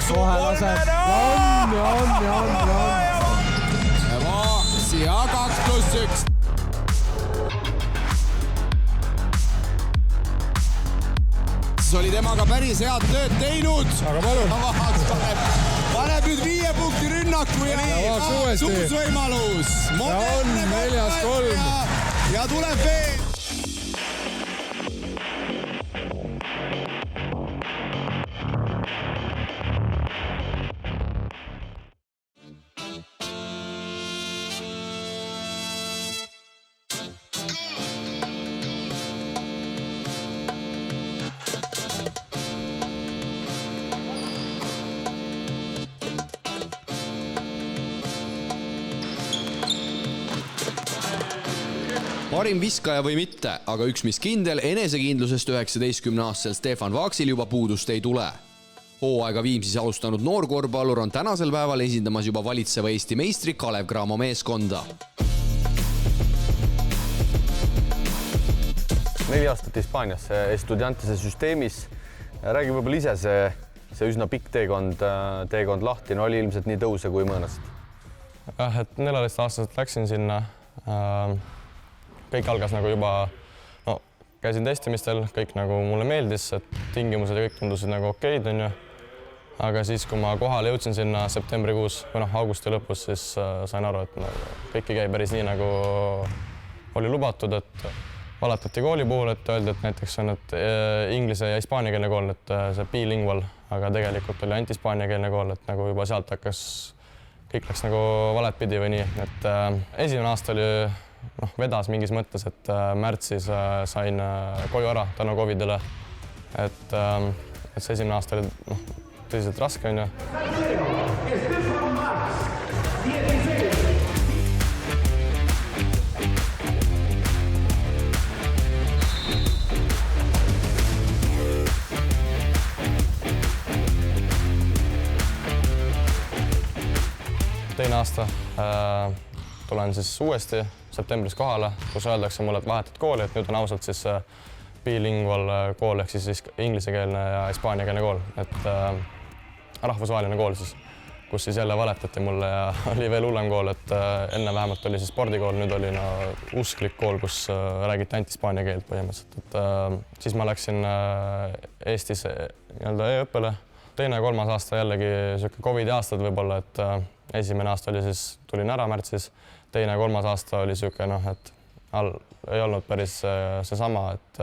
suupoolne ja 2+1. See oli temaga päris head tööd teinud. Aga palun. Paneb nüüd 5 punkti rünnaku ja suus võimalus. Ja on 4-3. Ja tuleb veel. Parim viskaja või mitte, aga üks mis kindel, enesekindlusest 19-aastasel Stefan Vaksil juba puudust ei tule. Hooaega Viimsis alustanud noorkorvpallur on tänasel päeval esindamas juba valitseva Eesti meistri Kalev Cramo meeskonda. 4 aastat Hispaanias Estudiantese süsteemis. Räägi võib-olla ise see üsna pikk teekond lahti, no oli ilmselt nii tõuse kui mõõnast. Et 14 aastaselt läksin sinna. Kõik algas nagu juba, käisin testimistel, kõik nagu mulle meeldis, et tingimused ja kõik tundusid nagu okeid, on ju. Aga siis, kui ma kohale jõudsin sinna septembrikuus või augusti lõpus, siis sain aru, et kõik ei käi päris nii, nagu oli lubatud, et valetati kooli puhul, et öeldi, et näiteks on inglise ja hispaaniakeelne kool, et see bilingual, aga tegelikult oli ainult hispaaniakeelne kool, et nagu juba sealt hakkas, kõik läks nagu valet pidi või nii, et esimene aasta oli vedas mingis mõttes, et märtsis sain koju ära tänu Covidile. Et see esimene aasta oli tõsiselt raske, on ju. Teine aasta tulen siis uuesti septembris kohale, kus öeldakse mulle, et vahetad kooli, et nüüd on ausalt siis bilingual kool ehk siis inglisekeelne ja hispaaniakeelne kool, et rahvusvaheline kool siis, kus siis jälle valetati mulle ja oli veel hullem kool, et enne vähemalt oli siis spordikool, nüüd oli usklik kool, kus räägiti ainult hispaania keelt põhimõtteliselt, et siis ma läksin Eestis e-õppele. Teine ja 3. aasta jällegi siuke Covidi aastad võib-olla, et esimene aasta oli siis, tulin ära märtsis, teine ja 3. aasta oli siuke, et ei olnud päris seesama, et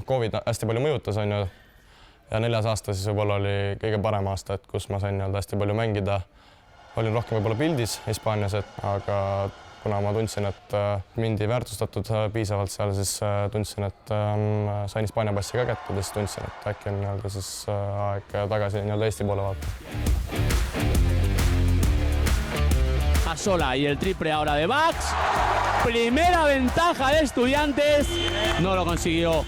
Covid hästi palju mõjutas, on ju. Ja 4. aasta siis võib-olla oli kõige parem aasta, et kus ma sain hästi palju mängida. Olin rohkem võib-olla pildis Hispaanias, aga kuna ma tundsin, et mind ei väärtustatud piisavalt seal, siis tundsin, et sain Hispaania passi ka kätte, siis tundsin, et äkki on siis aeg tagasi Eesti poole vaata. Sola y el triple ahora de Vax. Primera ventaja de Estudiantes. No lo consiguió.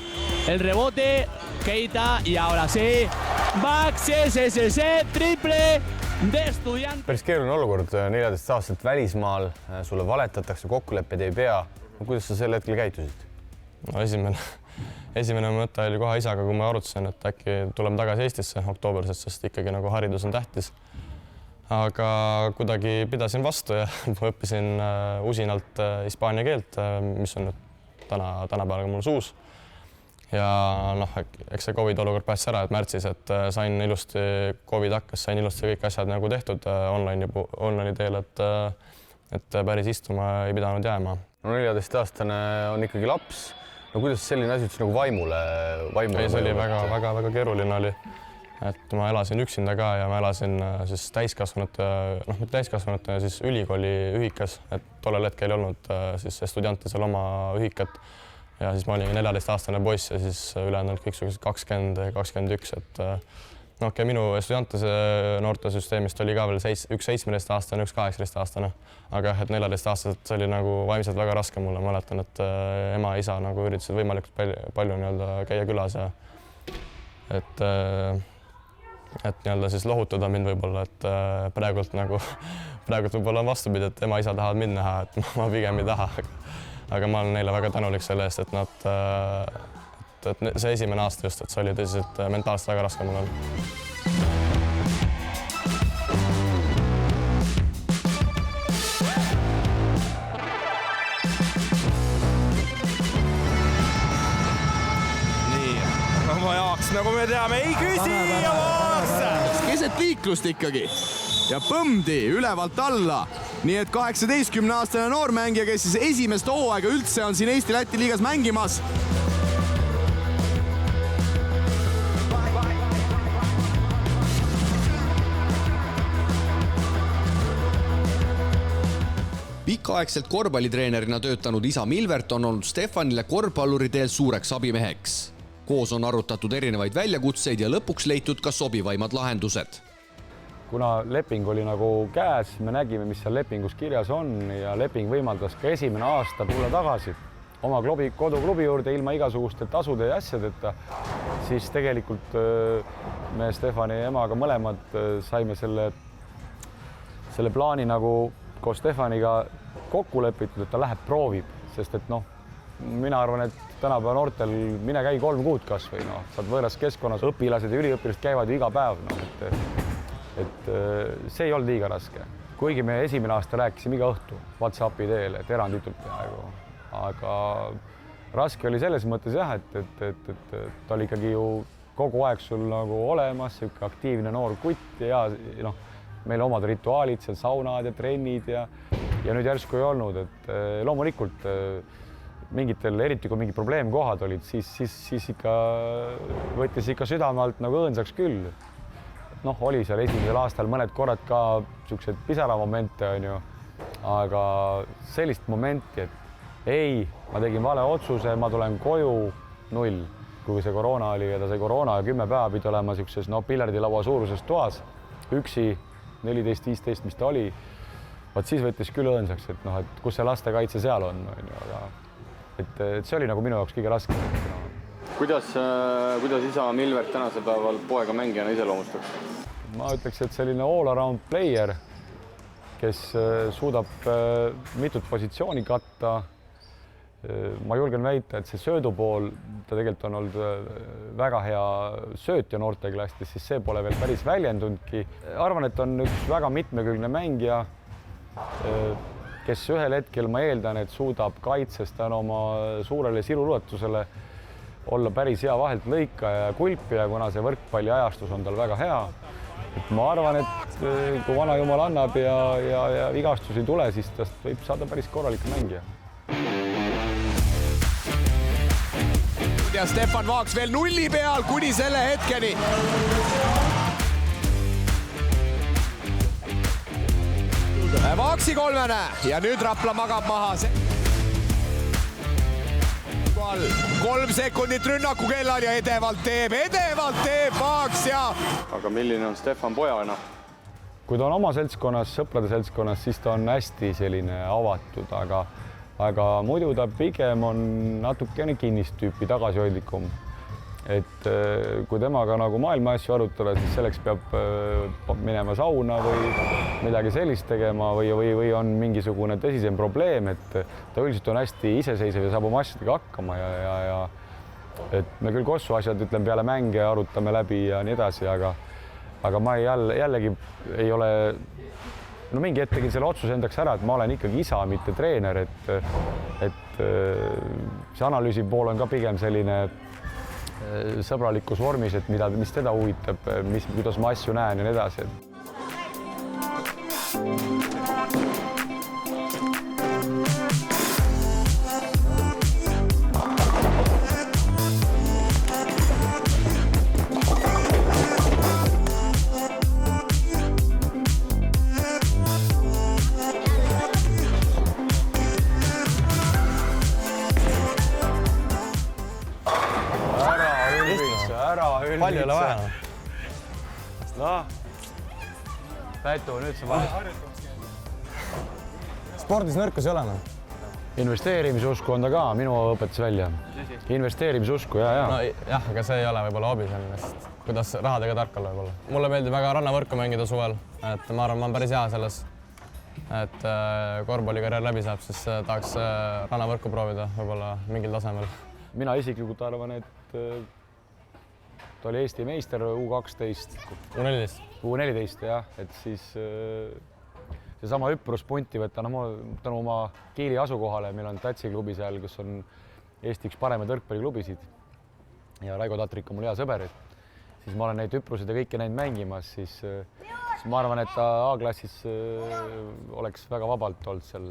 El rebote, Keita y ahora sí. Vax, SSC, triple de Estudiantes. Päris keeruline olukord, 14 aastat välismaal, sulle valetatakse, kokkuleppeid ei pea. Kuidas sa sel hetkel käitusid? No esimene mõte oli kohe isaga, kui ma arutasin, et äkki tuleme tagasi Eestisse oktoobris, sest ikkagi nagu haridus on tähtis. Aga kuidagi pidasin vastu ja õppisin usinalt hispaania keelt, mis on nüüd tänapäeval mul suus. Ja eks see Covid olukord pääsis ära, et märtsis, et sain ilusti, Covid hakkas, sain ilusti kõik asjad nagu tehtud online teel, et päris istuma ei pidanud jääma. No 14-aastane on ikkagi laps. No kuidas selline asi üldse nagu vaimule? See oli väga keeruline oli. Et ma elasin üksinda ka ja ma elasin siis täiskasvanute, mitte täiskasvanute, siis ülikooli ühikas, et tollel hetkel ei olnud siis Estudiantesel oma ühikat ja siis ma olin 14-aastane poiss ja siis ülejäänud kõik 20, 21, et minu Estudiantese noortesüsteemist oli ka veel üks 17-aastane, üks 18-aastane, aga et 14-aastaselt see oli nagu vaimselt väga raske mulle, mäletan, et ema ja isa nagu üritasid võimalikult palju käia külas ja et siis lohutada mind võib-olla, et praegult võib-olla on vastupidi, et ema ja isa tahavad mind näha, et ma pigem ei taha. Aga ma olen neile väga tänulik selle eest, et see esimene aasta just, et see oli tõsiselt mentaalselt väga raske mul on. nagu me teame, ei küsi ja Vaaks! Keset liiklust ikkagi ja põmdi ülevalt alla. Nii et 18-aastane noormängija, kes siis esimest hooaega üldse on siin Eesti-Läti liigas mängimas. Pikaaegselt korvpallitreenerina töötanud isa Milvert on olnud Stefanile korvpalluri teel suureks abimeheks. Koos on arutatud erinevaid väljakutseid ja lõpuks leitud ka sobivaimad lahendused. Kuna leping oli nagu käes, me nägime, mis seal lepingus kirjas on ja leping võimaldas ka esimene aasta tulla tagasi oma koduklubi juurde ilma igasuguste tasude ja asjadeta, siis tegelikult me Stefani emaga mõlemad saime selle plaani nagu koos Stefaniga kokku lepitud, et ta läheb proovib, sest et mina arvan, et tänapäeva noortel mine käi 3 kuud kas või saad võõras keskkonnas, õpilased ja üliõpilased käivad ju iga päev, et see ei olnud liiga raske. Kuigi me esimene aasta rääkisime iga õhtu WhatsAppi teel, et eranditult peaaegu, aga raske oli selles mõttes jah, et ta oli ikkagi ju kogu aeg sul nagu olemas, sihuke aktiivne noor kutt ja meil omad rituaalid, seal saunad ja trennid ja nüüd järsku ei olnud, et loomulikult mingitel, eriti kui mingid probleemkohad olid, siis ikka võttis ikka südame alt nagu õõnsaks küll. Oli seal esimesel aastal mõned korrad ka siuksed pisaramomente, aga sellist momenti, et ei, ma tegin vale otsuse, ma tulen koju 0, kui see koroona oli ja ta sai koroona ja 10 päeva pidi olema siukses piljardilaua suuruses toas, üksi 14-15, mis ta oli, vaat siis võttis küll õõnsaks, et kus see lastekaitse seal on, aga et see oli nagu minu jaoks kõige raskem. Kuidas isa Milvert tänasel päeval poega mängijana iseloomustaks? Ma ütleks, et selline all-around player, kes suudab mitut positsiooni katta. Ma julgen väita, et see söödupool, ta tegelikult on olnud väga hea söötja noorteklastis, siis see pole veel päris väljendunudki. Arvan, et on üks väga mitmekülgne mängija, kes ühel hetkel, ma eeldan, et suudab kaitsest oma suurele siluulatusele olla päris hea vahelt lõikaja ja kulpija, kuna see võrkpalli ajastus on tal väga hea. Et ma arvan, et kui vana jumal annab ja vigastus ei tule, siis tast võib saada päris korralik mängija. Ja Stefan Vaaks veel 0 peal kuni selle hetkeni. Vaaksi kolmene ja nüüd Rapla magab maha. 3 sekundit rünnaku kellal ja edevalt teeb Vaaks ja... Aga milline on Stefan pojana? Kui ta on oma seltskonnas, sõprade seltskonnas, siis ta on hästi selline avatud, aga muidu ta pigem on natukene kinnist tüüpi, tagasihoidlikum. Et kui temaga nagu maailma asju arutada, siis selleks peab minema sauna või midagi sellist tegema või on mingisugune tõsisem probleem, et ta üldiselt on hästi iseseisev ja saab oma asjadega hakkama ja et me küll kossu asjad, ütleme, peale mänge arutame läbi ja nii edasi, aga ma jällegi ei ole... mingi hetk tegin selle otsuse endaks ära, et ma olen ikkagi isa, mitte treener, et see analüüsi pool on ka pigem selline sõbralikus vormis, et mis teda huvitab, kuidas ma asju näen ja nii edasi. Palju ei ole vaja. Pätu, nüüd sa vahe. Spordis nõrkus ei ole. Investeerimisusku on ta ka, minu õpetas välja. Investeerimisusku, ja. Jah, aga see ei ole võib-olla hobi sellest, kuidas rahadega tark olla võib-olla. Mulle meeldib väga rannavõrku mängida suvel, et ma arvan, ma olen päris hea selles. Et korvpallikarjäär läbi saab, siis tahaks rannavõrku proovida võib-olla mingil tasemel. Mina isiklikult arvan, et ta oli Eesti meister U12. U14, jah, et siis seesama hüpruspunti võtta, tänu oma Kiili asukohale, meil on Tatsi klubi seal, kus on Eesti üks paremaid võrkpalliklubisid ja Raigo Tatrik on mul hea sõber, siis ma olen neid hüprusid ja kõike neid mängimas, siis ma arvan, et ta A-klassis oleks väga vabalt olnud seal.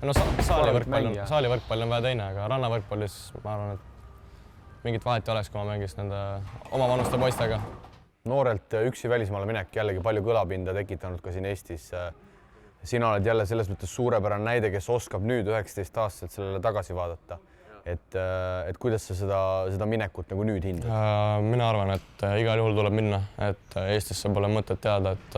No saalivõrkpall on vähe teine, aga rannavõrkpallis ma arvan, et mingit vahet ei oleks, kui ma mängis nende oma vanuste poistega. Noorelt üksi välismaale minek jällegi palju kõlapinda tekitanud ka siin Eestis. Sina oled jälle selles mõttes suurepärane näide, kes oskab nüüd 19 aastaselt sellele tagasi vaadata. Et kuidas sa seda minekut nagu nüüd hindad? Mina arvan, et igal juhul tuleb minna, et Eestisse pole mõtet teada, et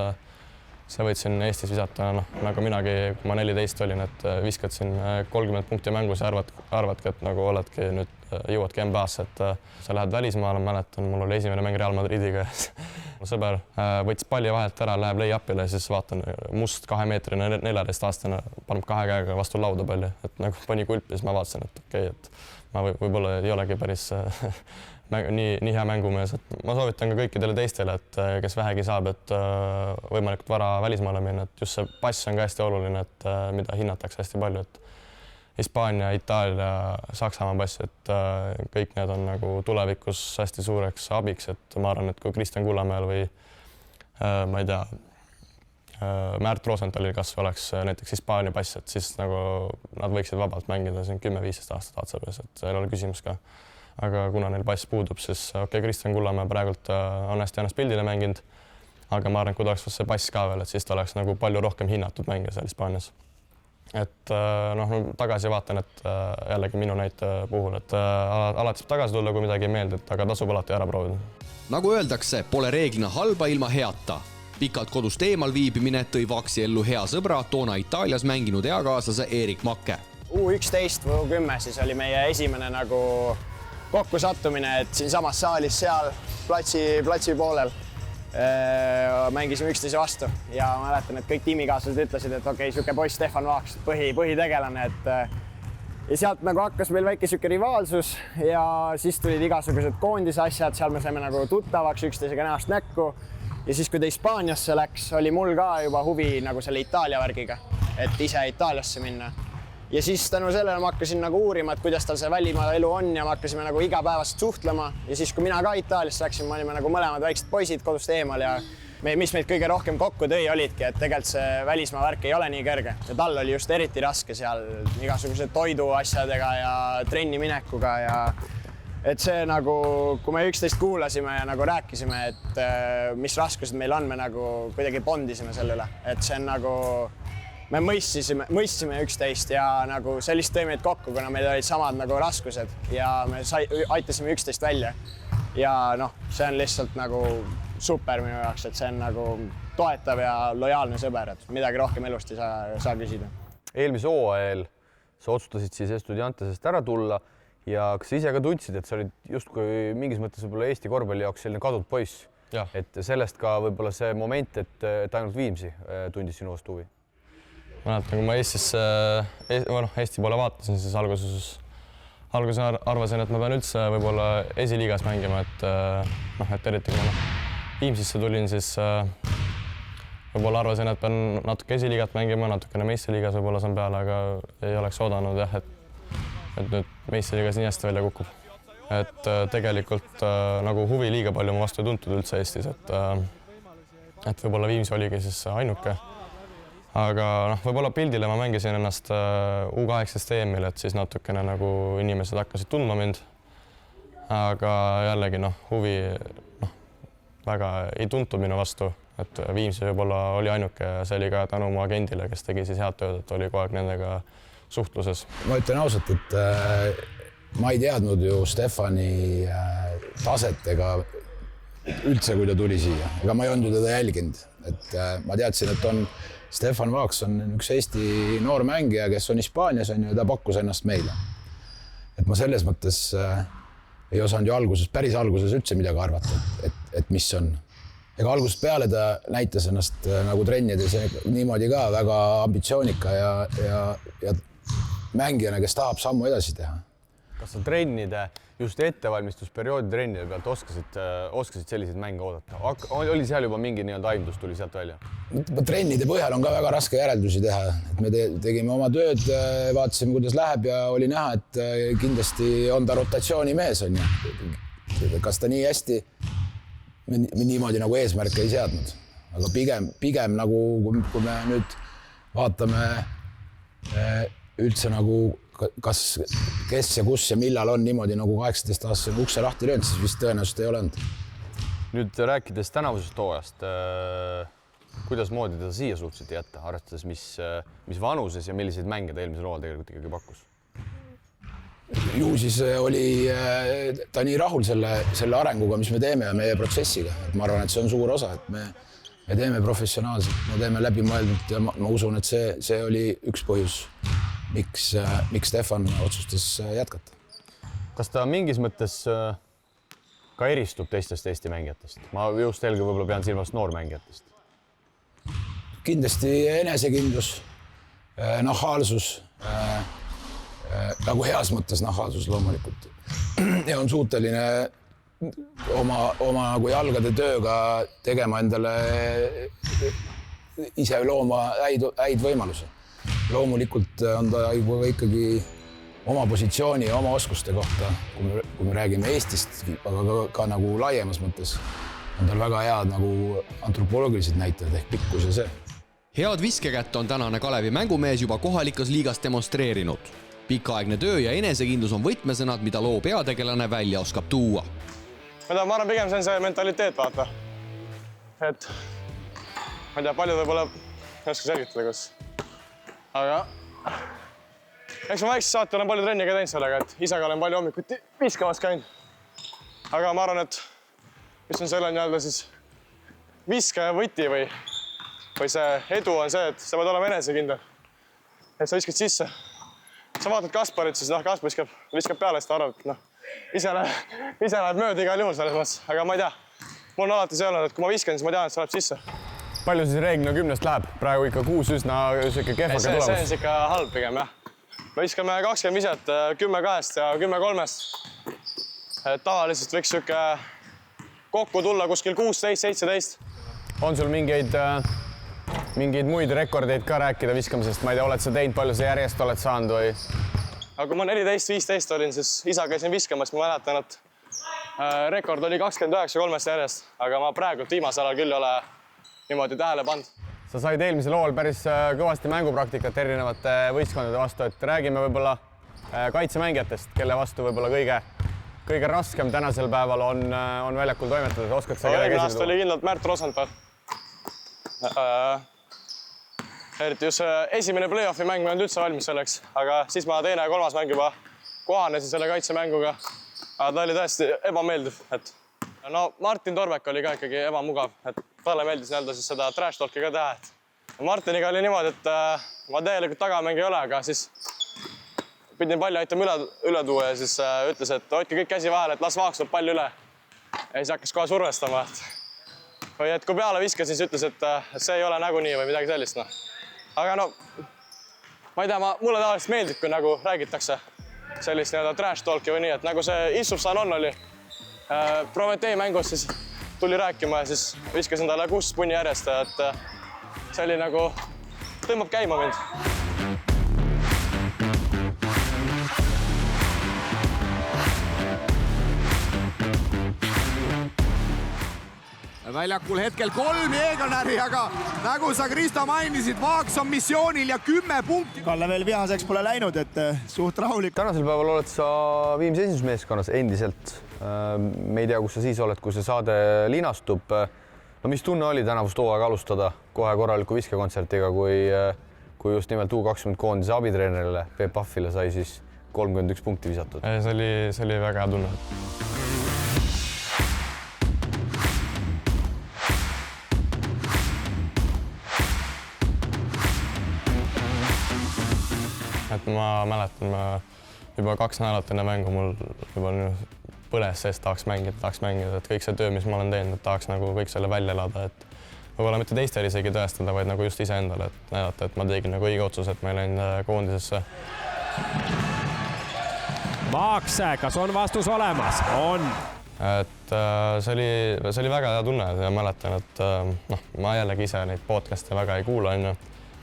sa võid siin Eestis visata, nagu minagi, kui ma 14 olin, et viskad siin 30 punkti mängus ja arvadki, et nagu oledki nüüd jõuadki NBA-sse, et sa lähed välismaale, mäletan, mul oli esimene mäng Real Madridiga. Sõber võttis palli vahelt ära, läheb lay-upile ja siis vaatan must 2-meetrine 14-aastane paneb 2 käega vastu lauda palli, et nagu pani kulpi, siis ma vaatasin, et okei, et ma võib-olla ei olegi päris nii hea mängumees, et ma soovitan ka kõikidele teistele, et kes vähegi saab, et võimalikult vara välismaale minna, et just see pass on ka hästi oluline, et mida hinnatakse hästi palju, et Hispaania, Itaalia, Saksamaa pass, et kõik need on nagu tulevikus hästi suureks abiks, et ma arvan, et kui Kristjan Kullamäel või ma ei tea, Märt Rosenthalil kas oleks näiteks Hispaania pass, et siis nagu nad võiksid vabalt mängida siin 10-15 aastat ACB-s, et see ei ole küsimus ka. Aga kuna neil pass puudub, siis okei, Kristjan Kullamäe praegult on hästi ennast pildile mänginud, aga ma arvan, et kui ta oleks see pass ka veel, et siis ta oleks nagu palju rohkem hinnatud mängija seal Hispaanias. Et tagasi vaatan, et jällegi minu näite puhul, et alati saab tagasi tulla, kui midagi ei meeldi, aga tasub alati ära proovida. Nagu öeldakse, pole reeglina halba ilma heata. Pikalt kodust eemal viibimine tõi Vaksi ellu hea sõbra, toona Itaalias mänginud eakaaslase Erik Makke. U11 või U10 siis oli meie esimene nagu kokkusattumine, et siin samas saalis seal platsi poolel mängisime üksteise vastu ja mäletan, et kõik tiimikaaslased ütlesid, et okei, siuke poiss Stefan Vaaks, põhitegelane, et ja sealt nagu hakkas meil väike siuke rivaalsus ja siis tulid igasugused koondise asjad, seal me saime nagu tuttavaks üksteisega näost näkku ja siis, kui ta Hispaaniasse läks, oli mul ka juba huvi nagu selle Itaalia värgiga, et ise Itaaliasse minna. Ja siis tänu sellele ma hakkasin nagu uurima, et kuidas tal see välimaa elu on ja me hakkasime nagu igapäevast suhtlema ja siis, kui mina ka Itaaliasse läksin, me olime nagu mõlemad väiksed poisid kodust eemal ja mis meid kõige rohkem kokku tõi olidki, et tegelikult see välismaa värk ei ole nii kerge ja tal oli just eriti raske seal igasugused toiduasjadega ja trenni minekuga ja et see nagu, kui me üksteist kuulasime ja nagu rääkisime, et mis raskused meil on, me nagu kuidagi bondisime selle üle, et see on nagu me mõistsime üksteist ja nagu sellist tõi meid kokku, kuna meil olid samad nagu raskused ja me aitasime üksteist välja. Ja see on lihtsalt nagu super minu jaoks, et see on nagu toetav ja lojaalne sõber, et midagi rohkem elust ei saa küsida. Eelmise hooajal sa otsustasid siis Estudiantesest ära tulla ja kas sa ise ka tundsid, et sa olid justkui mingis mõttes võib-olla Eesti korvpalli jaoks selline kadunud poiss, et sellest ka võib-olla see moment, et ainult Viimsi tundis sinu vastu huvi? Mäletan, kui ma Eesti poole vaatasin, siis alguses arvasin, et ma pean üldse võib-olla esiliigas mängima, et eriti kui ma Viimsisse tulin, siis võib-olla arvasin, et pean natuke esiliigat mängima, natukene meistriliigas võib-olla saan peale, aga ei oleks oodanud jah, et nüüd meistriliigas nii hästi välja kukub. Et tegelikult nagu huvi liiga palju ma vastu ei tuntud üldse Eestis, et võib-olla Viimsi oligi siis ainuke. Aga võib-olla pildile ma mängisin ennast U18 EM-il, et siis natukene nagu inimesed hakkasid tundma mind. Aga jällegi huvi väga ei tuntud minu vastu, et Viimsi võib-olla oli ainuke ja see oli ka tänu mu agendile, kes tegi siis head tööd, et oli kogu aeg nendega suhtluses. Ma ütlen ausalt, et ma ei teadnud ju Stefani taset ega üldse, kui ta tuli siia, ega ma ei olnud ju teda jälginud, et ma teadsin, et Stefan Vaaks on üks Eesti noor mängija, kes on Hispaanias ja ta pakkus ennast meile. Et ma selles mõttes ei osanud ju päris alguses üldse midagi arvata, et mis on. Ega algusest peale ta näitas ennast nagu trennides niimoodi ka väga ambitsioonika ja mängijana, kes tahab sammu edasi teha. Kas sa trennide, just ettevalmistusperioodi trennide pealt oskasid selliseid mänge oodata? Oli seal juba mingi aimdus tuli sealt välja? Trennide põhjal on ka väga raske järeldusi teha. Et me tegime oma tööd, vaatasime, kuidas läheb ja oli näha, et kindlasti on ta rotatsiooni mees. Kas ta nii hästi niimoodi nagu eesmärke ei seadnud. Aga pigem nagu, kui me nüüd vaatame üldse nagu kas kes ja kus ja millal on niimoodi nagu 18-aastasena ukse lahti löönud, siis vist tõenäoliselt ei ole olnud. Nüüd rääkides tänavusest hooajast, kuidas moodi ta siia suhteliselt jätta, arvestades mis vanuses ja milliseid mänge ta eelmisel hooajal tegelikult ikkagi pakkus? Ju siis oli ta nii rahul selle arenguga, mis me teeme ja meie protsessiga. Et ma arvan, et see on suur osa, et me teeme professionaalselt, me teeme läbimõeldult ja ma usun, et see oli üks põhjus, miks Stefan otsustas jätkata. Kas ta mingis mõttes ka eristub teistest Eesti mängijatest? Ma just eelkõige võib-olla pean silmas noormängijatest. Kindlasti enesekindlus, nahaalsus, nagu heas mõttes nahaalsus loomulikult. Ja on suuteline oma nagu jalgade tööga tegema endale ise looma häid võimalusi. Loomulikult on ta ikkagi oma positsiooni ja oma oskuste kohta, kui me räägime Eestist, aga ka nagu laiemas mõttes, on tal väga head nagu antropoloogilised näitajad ehk pikkus ja see. Head viskekätt on tänane Kalevi mängumees juba kohalikas liigas demonstreerinud. Pikaaegne töö ja enesekindlus on võtmesõnad, mida loo peategelane välja oskab tuua. Ma arvan, pigem see on see mentaliteet, vaata. Et ma ei tea, palju võib-olla ei oska selgitada, kus. Aga eks ma väikses saati olen palju trenniga teinud sellega, et isega olen palju hommikuti viskamas käinud. Aga ma arvan, et mis on selle nii-öelda siis viskaja võti või see edu on see, et sa pead olema enesekindel. Et sa viskad sisse. Sa vaatad Kasparit, siis Kaspar viskab peale, siis ta arvab, et ise läheb mööda igal juhul selles mõttes. Aga ma ei tea, mul on alati see olnud, et kui ma viskan, siis ma tean, et see läheb sisse. Palju siis reeglina 10 läheb? Praegu ikka 6 üsna kehvake tulemus. See on ikka halb pigem, jah. Me viskame 20 viset, 10 2 ja 10 3. Tavaliselt võiks kokku tulla kuskil 16-17. On sul mingeid muid rekordeid ka rääkida viskamisest? Ma ei tea, oled sa teinud, palju sa järjest oled saanud või? Aga kui ma 14-15 olin, siis isa käisin viskamas, ma mäletan, et rekord oli 29 3 järjest, aga ma praegu viimasel ajal küll ei ole niimoodi tähele pannud. Sa said eelmisel hool päris kõvasti mängupraktikat erinevate võistkondade vastu, et räägime võib-olla kaitsemängijatest, kelle vastu võib-olla kõige raskem tänasel päeval on väljakul toimetada. Oskad sa kedagi esile tuua? Oli kindlalt Märt Rosenthal. Eriti just esimene play-offi mäng ma ei olnud üldse valmis selleks, aga siis ma teine ja kolmas mäng juba kohanesin selle kaitsemänguga. Aga ta oli tõesti ebameeldiv. Martin Torbek oli ka ikkagi ebamugav, et talle meeldis näelda siis seda trash talki ka teha. Martiniga oli niimoodi, et ma täielikult tagamäng ei ole, aga siis pidin palli aitama üle tuua ja siis ütles, et hoidke kõik käsi vahel, et las Vaaks tuleb pall üle. Ja siis hakkas kohe survestama. Või et kui peale viskas, siis ütles, et see ei ole nagunii või midagi sellist. Aga ma ei tea, mulle tavaliselt meeldib, kui nagu räägitakse sellist trash talki või nii, et nagu see Issuf Sanon oli Prometee mängus, siis tuli rääkima ja siis viskas endale 6 punni järjest, et see oli nagu tõmbab käima mind. Väljakul hetkel 3 Eegonäri, aga nagu sa, Kristo, mainisid, Vaaks on missioonil ja 10 punkti. Kalle veel vihaseks pole läinud, et suht rahulik. Tänasel päeval oled sa Viimsi esindusmeeskonnas endiselt. Me ei tea, kus sa siis oled, kui see saade linastub. No mis tunne oli tänavust hooaega alustada kohe korraliku viskekontsertiga, kui just nimelt U20 koondise abitreenerile Peep Pahvile sai siis 31 punkti visatud? See oli väga hea tunne. Et ma mäletan, juba 2 nädalat enne mängu mul juba põles sees, tahaks mängida, et kõik see töö, mis ma olen teinud, et tahaks nagu kõik selle välja elada, et võib-olla mitte teistele isegi tõestada, vaid nagu just iseendale, et näidata, et ma tegin nagu õige otsus, et ma läin koondisesse. Vaaks, kas on vastus olemas? On. Et see oli väga hea tunne ja mäletan, et ma jällegi ise neid podcast'e väga ei kuula,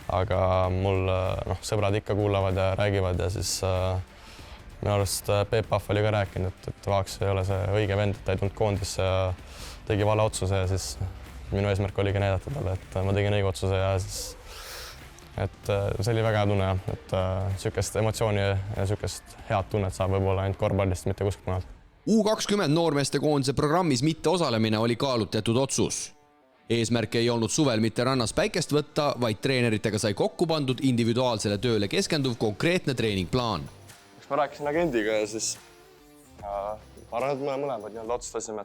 aga mul sõbrad ikka kuulavad ja räägivad ja siis minu arust Peep Pahv oli ka rääkinud, et Vaaks ei ole see õige vend, et ta ei tulnud koondisse tegi vale otsuse ja siis minu eesmärk oligi näidata talle, et ma tegin õige otsuse ja siis et see oli väga hea tunne, et niisugust emotsiooni ja niisugust head tunnet saab võib-olla ainult korvpallist, mitte kuskilt mujalt. U20 noormeeste koondise programmis mitte osalemine oli kaalutletud otsus. Eesmärk ei olnud suvel mitte rannas päikest võtta, vaid treeneritega sai kokku pandud individuaalsele tööle keskenduv konkreetne treeningplaan. Ma rääkisin agendiga ja siis ma arvan, et mõlemad nii-öelda otsustasime,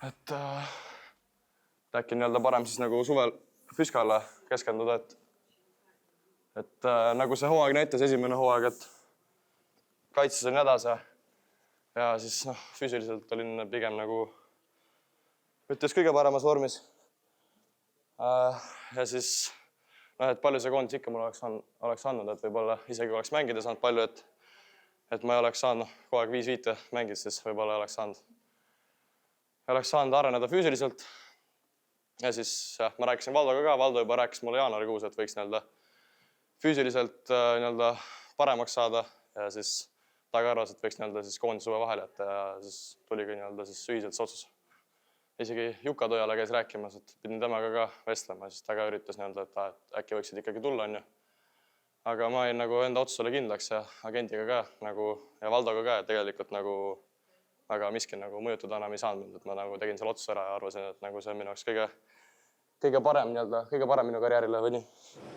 et äkki nii-öelda parem siis nagu suvel füskale keskenduda, et nagu see hooaeg näitas, esimene hooaeg, et kaitses on hädas ja siis füüsiliselt olin pigem nagu ütles kõige paremas vormis. Ja siis, et palju see koondis ikka mul oleks andnud, et võib-olla isegi oleks mängida saanud palju, et ma ei oleks saanud kogu aeg 5-5 mängida, siis võib-olla oleks saanud areneda füüsiliselt. Ja siis ma rääkisin Valdoga ka, Valdo juba rääkis mulle jaanuarikuus, et võiks füüsiliselt paremaks saada ja siis ta ka arvas, et võiks siis koondis suve vahel jätta ja siis tuli ka ühiselt see otsus. Isegi Juka Tojala käis rääkimas, et pidin temaga ka vestlema, siis ta ka üritas et äkki võiksid ikkagi tulla. Aga ma jäin enda otsusele kindlaks ja agendiga ka ja Valdoga ka, et tegelikult aga miski mõjutada enam ei saanud, et ma tegin selle otsuse ära ja arvasin, et see on minu jaoks kõige parem minu karjäärile või nii.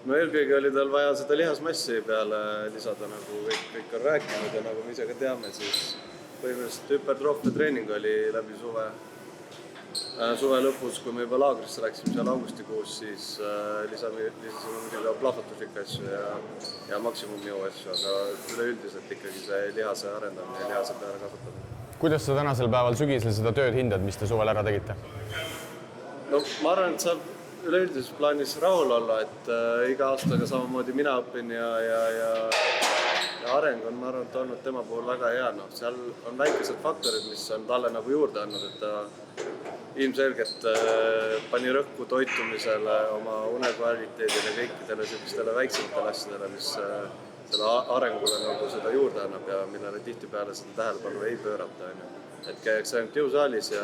No eelkõige oli tal vaja seda lihasmassi peale lisada, nagu kõik on rääkinud ja nagu me ise ka teame, siis põhimõtteliselt hüpertroofia treening oli läbi suve lõpus, kui me juba laagrisse läksime seal augustikuus, siis lisasime muidugi plahvatuslikke asju ja maksimumjõu asju, aga üleüldiselt ikkagi see lihase arendamine ja lihase peale kasutamine. Kuidas sa tänasel päeval sügisel seda tööd hindad, mis te suvel ära tegite? No ma arvan, et saab üleüldises plaanis rahul olla, et iga aastaga samamoodi mina õpin ja areng on, ma arvan, olnud tema puhul väga hea. Seal on väikesed faktorid, mis on talle juurde andnud, et ta ilmselgelt pani rõhku toitumisele, oma unekvaliteedile, kõikidele sellistele väiksematele asjadele, mis selle arengule seda juurde annab ja millele tihtipeale seda tähelepanu ei pöörata. Et käiks ainult jõusaalis ja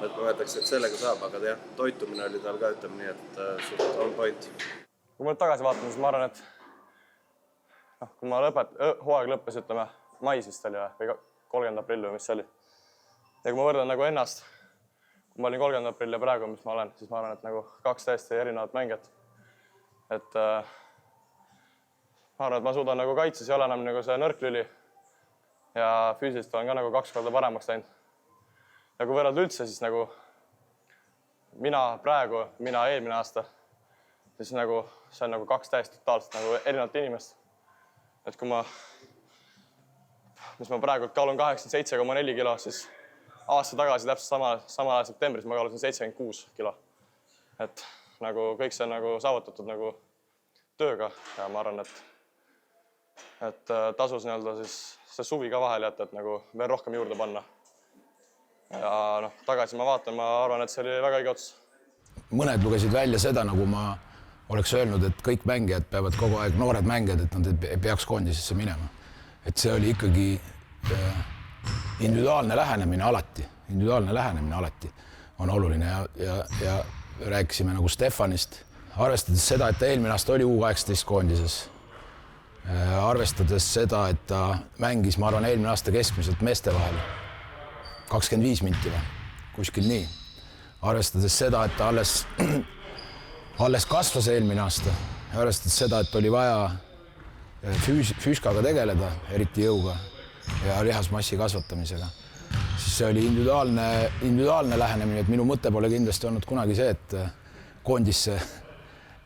mõeldakse, et sellega saab, aga jah, toitumine oli tal ka, ütleme nii, et suht on point. Kui ma tagasi vaatan, siis ma arvan, et kui ma hooaeg lõppes, ütleme, mais vist oli või 30. aprill või mis see oli. Ja kui ma võrdan ennast, kui ma olin 30. aprill ja praegu, mis ma olen, siis ma arvan, et kaks täiesti erinevat mängijat. Et ma arvan, et ma suudan kaitses ei ole enam see nõrk lüli ja füüsiliselt olen ka 2 korda paremaks läinud. Ja kui võrrelda üldse, siis mina praegu, mina eelmine aasta, siis see on 2 täiesti totaalselt erinevat inimest. Et kui ma praegu kaalun 87,4 kilo, siis aasta tagasi täpselt samal ajal septembris ma kaalusin 76 kilo. Et kõik see on saavutatud tööga ja ma arvan, et tasus siis see suvi ka vahel jätta, et veel rohkem juurde panna. Ja tagasi ma vaatan, ma arvan, et see oli väga õige otsus. Mõned lugesid välja seda, nagu ma oleks öelnud, et kõik mängijad peavad kogu aeg, noored mängijad, et nad ei peaks koondisesse minema. Et see oli ikkagi individuaalne lähenemine alati on oluline ja rääkisime Stefanist, arvestades seda, et ta eelmine aasta oli U18 koondises, arvestades seda, et ta mängis, ma arvan, eelmine aasta keskmiselt meeste vahel 25 minti või, kuskil nii. Arvestades seda, et ta alles kasvas eelmine aasta, arvestades seda, et oli vaja füüskaga tegeleda, eriti jõuga ja lihasmassi kasvatamisega, siis see oli individuaalne lähenemine, et minu mõte pole kindlasti olnud kunagi see, et koondisse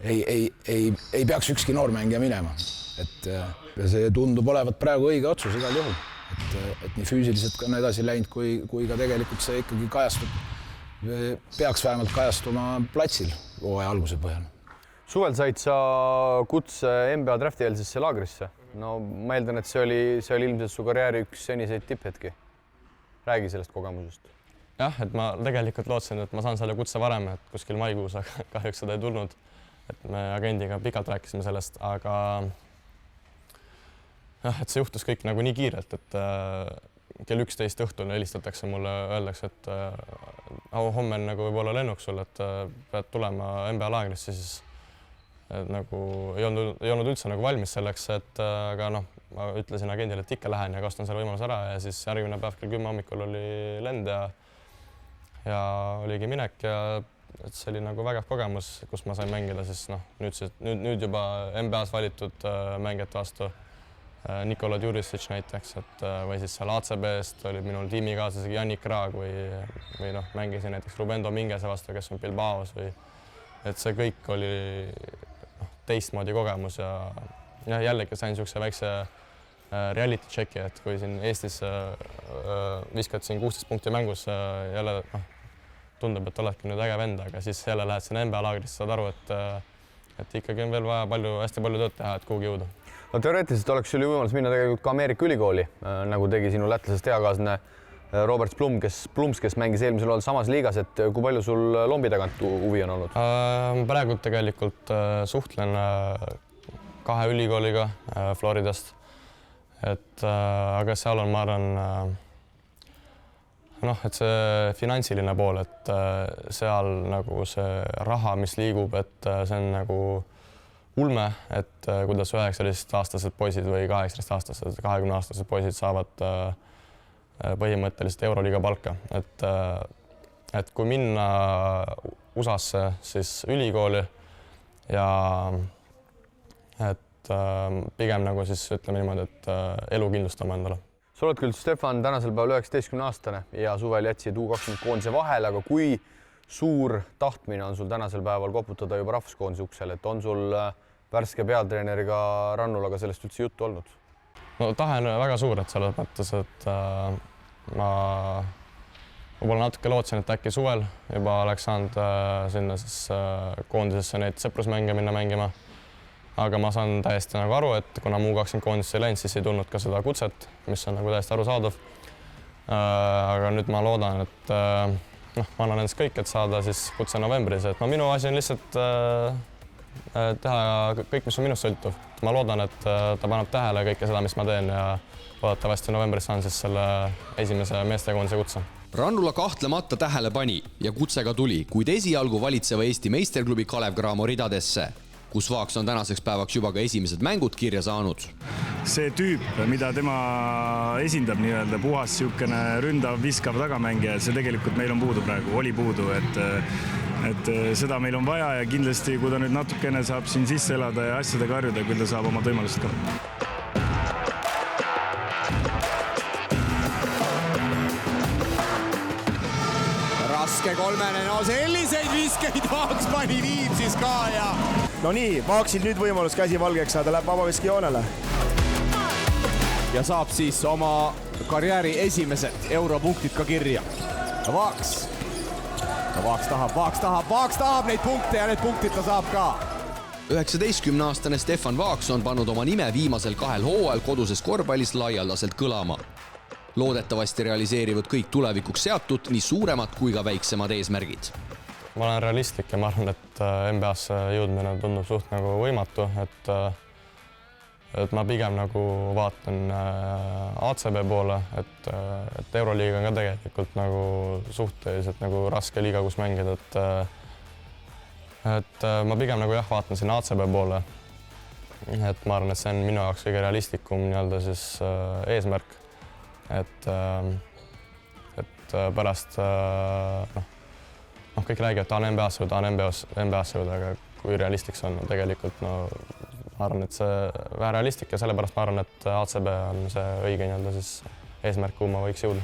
ei peaks ükski noormängija minema. Et see tundub olevat praegu õige otsus igal juhul. Et nii füüsiliselt on edasi läinud, kui ka tegelikult see ikkagi peaks vähemalt kajastuma platsil hooaja alguse põhjal. Suvel said sa kutse NBA draftieelsesse laagrisse. No ma eeldan, et see oli ilmselt su karjääri üks seniseid tipphetki. Räägi sellest kogemusest. Jah, et ma tegelikult lootsin, et ma saan selle kutse varem, et kuskil maikuus, aga kahjuks seda ei tulnud. Et me agendiga pikalt rääkisime sellest, aga et see juhtus kõik nii kiirelt, et kell 11 õhtul helistatakse mulle, öeldakse, et homme on nagu võib-olla lennuk sul, et pead tulema NBA laagrisse, siis nagu ei olnud üldse nagu valmis selleks, et aga noh, ma ütlesin agendile, et ikka lähen ja kasutan selle võimaluse ära ja siis järgmine päev kell 10 hommikul oli lend ja oligi minek ja et see oli nagu vägev kogemus, kus ma sain mängida siis noh, nüüd juba NBA-s valitud mängijate vastu. Nikola Djuricic näiteks, et või siis seal ACB-st oli minul tiimikaaslasega Jannik Raag või noh, mängisin näiteks Ruben Dominguez'e vastu, kes on Bilbaos või et see kõik oli teistmoodi kogemus ja jällegi sain niisuguse väikse reality checki, et kui siin Eestis viskad siin 16 punkti mängus jälle tundub, et oledki nüüd äge vend, aga siis jälle lähed sinna NBA laagrisse, saad aru, et ikkagi on veel vaja hästi palju tööd teha, et kuhugi jõuda. No teoreetiliselt oleks sul ju võimalus minna tegelikult ka Ameerika ülikooli, nagu tegi sinu lätlasest heakaaslane Robert Plums, kes mängis eelmisel aastal samas liigas, et kui palju sul lombi tagant huvi on olnud? Praegu tegelikult suhtlen 2 ülikooliga Floridast, aga seal on, ma arvan, et see finantsiline pool, et seal nagu see raha, mis liigub, et see on nagu ulme, et kuidas 19-aastased poisid või 18-aastased, 20-aastased poisid saavad põhimõtteliselt Euroliiga palka. Et kui minna USA-sse, siis ülikooli ja et pigem nagu siis ütleme niimoodi, et elu kindlustama endale. Sa oled küll, Stefan, tänasel päeval 19-aastane ja suvel jätsid U20 koondise vahele, aga kui suur tahtmine on sul tänasel päeval koputada juba rahvuskoondise uksel, et on sul värske peatreeneriga Rannulaga sellest üldse juttu olnud? No tahe on väga suur, et selles mõttes, et ma võib-olla natuke lootsin, et äkki suvel juba oleks saanud sinna siis koondisesse neid sõprusmänge minna mängima. Aga ma saan täiesti nagu aru, et kuna mu 20 koondisse ei läinud, siis ei tulnud ka seda kutset, mis on nagu täiesti arusaadav. Aga nüüd ma loodan, et ma annan endast kõik, et saada siis kutse novembris. Et minu asi on lihtsalt teha kõik, mis on minust sõltuv. Ma loodan, et ta paneb tähele kõike seda, mis ma teen ja loodetavasti novembris saan siis selle esimese meestekoondise kutse. Rannula kahtlemata tähele pani ja kutsega tuli, kuid esialgu valitseva Eesti meisterklubi Kalev Cramo ridadesse, kus Vaaks on tänaseks päevaks juba ka esimesed mängud kirja saanud. See tüüp, mida tema esindab nii-öelda puhas siukene ründav, viskav tagamängija, see tegelikult meil on puudu praegu, oli puudu, et seda meil on vaja ja kindlasti, kui ta nüüd natukene saab siin sisse elada ja asjadega harjuda, küll ta saab omad võimalused ka. Raske kolmene, no selliseid viskeid Vaaks pani Viimsis ka ja... No nii, Vaaksil nüüd võimalus käsi valgeks saada, läheb vabaviskijoonele. Ja saab siis oma karjääri esimesed europunktid ka kirja. Vaaks. Vaaks tahab neid punkte ja need punktid ta saab ka. 19-aastane Stefan Vaaks on pannud oma nime viimasel 2 hooajal koduses korvpallis laialdaselt kõlama. Loodetavasti realiseerivad kõik tulevikuks seatud nii suuremad kui ka väiksemad eesmärgid. Ma olen realistlik ja ma arvan, et NBA-sse jõudmine tundub suht nagu võimatu, et ma pigem nagu vaatan ACB poole, et Euroliiga on ka tegelikult nagu suhteliselt nagu raske liiga, kus mängida, et ma pigem nagu vaatan sinna ACB poole, et ma arvan, et see on minu jaoks kõige realistlikum nii-öelda siis eesmärk, et pärast kõik räägivad, et tahan NBA-sse jõuda, aga kui realistlik see on tegelikult, ma arvan, et see vähe realistlik ja sellepärast ma arvan, et ACB on see õige nii-öelda siis eesmärk, kuhu ma võiks jõuda.